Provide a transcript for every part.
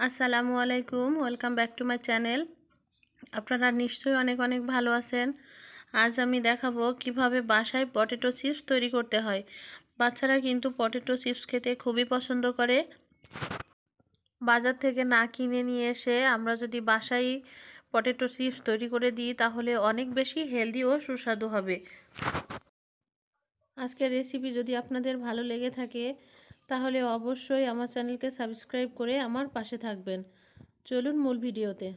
আসসালামু আলাইকুম, welcome back to my channel. আপনারা নিশ্চয়ই অনেক অনেক ভালো আছেন। আজ আমি দেখাবো কিভাবে বাসায় পটেটো চিপস তৈরি করতে হয়। বাচ্চারা কিন্তু পটেটো চিপস খেতে খুবই পছন্দ করে। বাজার থেকে না কিনে নিয়ে এসে আমরা যদি বাসায় পটেটো চিপস তৈরি করে দিই তাহলে অনেক বেশি হেলদি ও সুস্বাদু হবে। আজকের রেসিপি যদি আপনাদের ভালো লেগে থাকে তাহলে অবশ্যই আমার চ্যানেলকে সাবস্ক্রাইব করে আমার পাশে থাকবেন। চলুন মূল ভিডিওতে।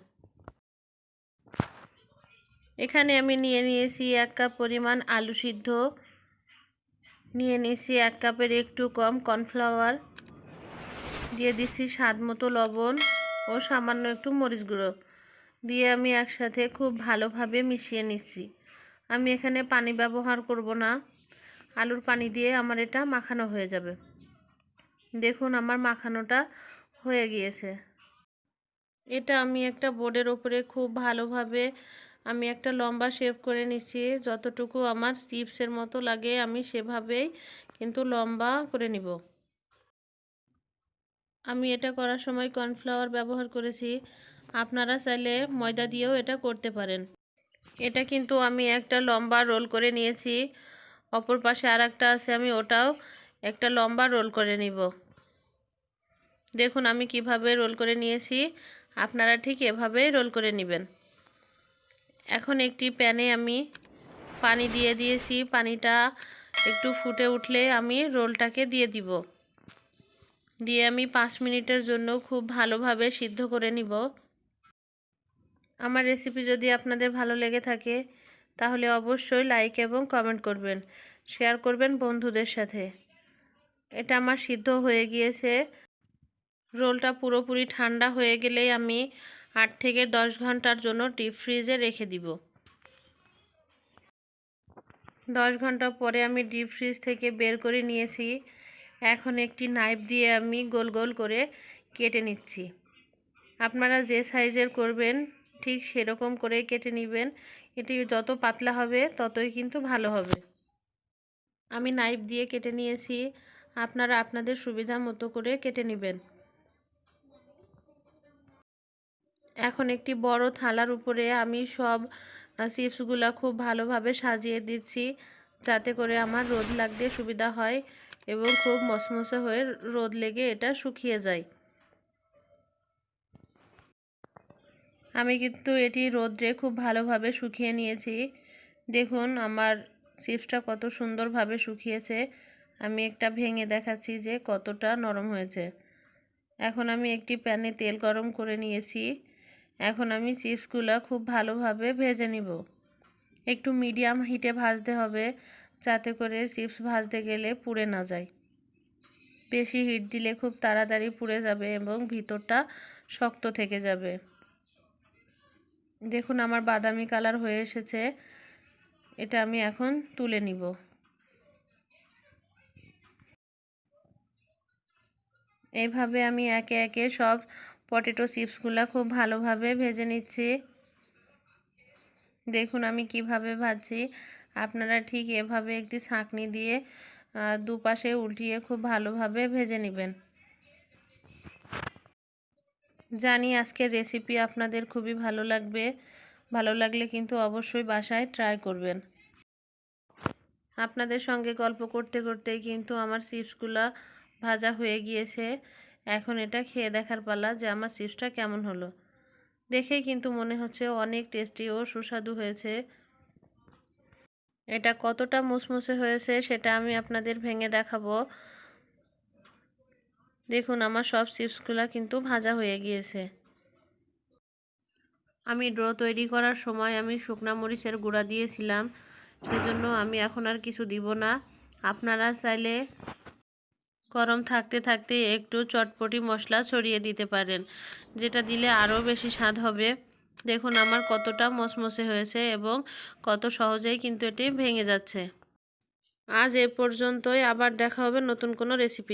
এখানে আমি নিয়ে নিয়েছি 1 কাপ পরিমাণ আলু সিদ্ধ, নিয়ে নিয়েছি 1 কাপের একটু কম কর্নফ্লাওয়ার, দিয়ে দিচ্ছি স্বাদ মতো লবণ ও সামান্য একটু মরিচ গুঁড়ো দিয়ে আমি একসাথে খুব ভালোভাবে মিশিয়ে নিচ্ছি। আমি এখানে পানি ব্যবহার করব না, আলুর পানি দিয়ে আমার এটা মাখানো হয়ে যাবে। দেখুন আমার মাখানোটা হয়ে গিয়েছে। এটা আমি একটা বোর্ডের ওপরে খুব ভালোভাবে আমি একটা লম্বা শেপ করে নিচ্ছি। যতটুকু আমার চিপসের মতো লাগে আমি সেভাবেই কিন্তু লম্বা করে নিব। আমি এটা করার সময় কর্নফ্লাওয়ার ব্যবহার করেছি, আপনারা চাইলে ময়দা দিয়েও এটা করতে পারেন। এটা কিন্তু আমি একটা লম্বা রোল করে নিয়েছি, অপর পাশে আর একটা আছে, আমি ওটাও একটা লম্বা রোল করে নিব। দেখুন আমি কিভাবে রোল করে নিয়েছি, আপনারা ঠিক এভাবেই রোল করে নেবেন। এখন একটি প্যানে আমি পানি দিয়ে দিয়েছি, পানিটা একটু ফুটে উঠলে আমি রোলটাকে দিয়ে দিব। দিয়ে আমি 5 মিনিটের জন্য খুব ভালোভাবে সিদ্ধ করে নিব। আমার রেসিপি যদি আপনাদের ভালো লেগে থাকে তাহলে অবশ্যই লাইক এবং কমেন্ট করবেন, শেয়ার করবেন বন্ধুদের সাথে। এটা আমার সিদ্ধ হয়ে গিয়েছে। রোলটা পুরোপুরি ঠান্ডা হয়ে গেলেই আমি 8 থেকে 10 ঘন্টার জন্য ডিপ ফ্রিজে রেখে দিব। 10 ঘন্টা পরে আমি ডিপ ফ্রিজ থেকে বের করে নিয়েছি। এখন একটি নাইফ দিয়ে আমি গোল গোল করে কেটে নিচ্ছি। আপনারা যে সাইজের করবেন ঠিক সেরকম করে কেটে নেবেন। এটি যত পাতলা হবে ততই কিন্তু ভালো হবে। আমি নাইফ দিয়ে কেটে নিয়েছি, আপনারা আপনাদের সুবিধা মতো করে কেটে নেবেন। এখন একটি বড় থালার উপরে আমি সব চিপসগুলো খুব ভালোভাবে সাজিয়ে দিচ্ছি, যাতে করে আমার রোদ লাগতে সুবিধা হয় এবং খুব মচমচে হয়ে রোদ লেগে এটা শুকিয়ে যায়। আমি কিন্তু এটি রোদ্রে খুব ভালোভাবে শুকিয়ে নিয়েছি। দেখুন আমার চিপসটা কত সুন্দরভাবে শুকিয়েছে। আমি একটা ভেঙে দেখাচ্ছি যে কতটা নরম হয়েছে। এখন আমি একটি প্যানে তেল গরম করে নিয়েছি। এখন আমি চিপসগুলো খুব ভালোভাবে ভেজে নিব। একটু মিডিয়াম হিটে ভাজতে হবে, যাতে করে চিপস ভাজতে গেলে পুড়ে না যায়। বেশি হিট দিলে খুব তাড়াতাড়ি পুড়ে যাবে এবং ভিতরটা শক্ত থেকে যাবে। দেখুন আমার বাদামি কালার হয়ে এসেছে, এটা আমি এখন তুলে নিব। এইভাবে আমি একে একে সব পটেটো চিপসগুলো খুব ভালোভাবে ভেজে নিচ্ছি। দেখুন আমি কিভাবে ভাজছি, আপনারা ঠিক এভাবে একটি ছাঁকনি দিয়ে দুপাশে উল্টিয়ে খুব ভালোভাবে ভেজে নেবেন। জানি আজকের রেসিপি আপনাদের খুবই ভালো লাগবে। ভালো লাগলে কিন্তু অবশ্যই বাসায় ট্রাই করবেন। আপনাদের সঙ্গে গল্প করতে করতেই কিন্তু আমার চিপসগুলো ভাজা হয়ে গিয়েছে। এখন এটা খেয়ে দেখার পালা যে আমার চিপসটা কেমন হলো। দেখেই কিন্তু মনে হচ্ছে অনেক টেস্টি ও সুস্বাদু হয়েছে। এটা কতটা মুচমুচে হয়েছে সেটা আমি আপনাদের ভেঙে দেখাবো। দেখুন আমার সব চিপসগুলো কিন্তু ভাজা হয়ে গিয়েছে। আমি ডো তৈরি করার সময় আমি শুকনা মরিচের গুঁড়া দিয়েছিলাম, সেজন্য আমি এখন আর কিছু দিব না। আপনারা চাইলে গরম থাকতে থাকতে একটু চটপটি মশলা ছড়িয়ে দিতে পারেন, যেটা দিলে আরও বেশি স্বাদ হবে। দেখুন আমার কতটা মচমচে হয়েছে এবং কত সহজেই কিন্তু এটি ভেঙে যাচ্ছে। আজ এ পর্যন্তই, আবার দেখা হবে নতুন কোনো রেসিপি নিয়ে।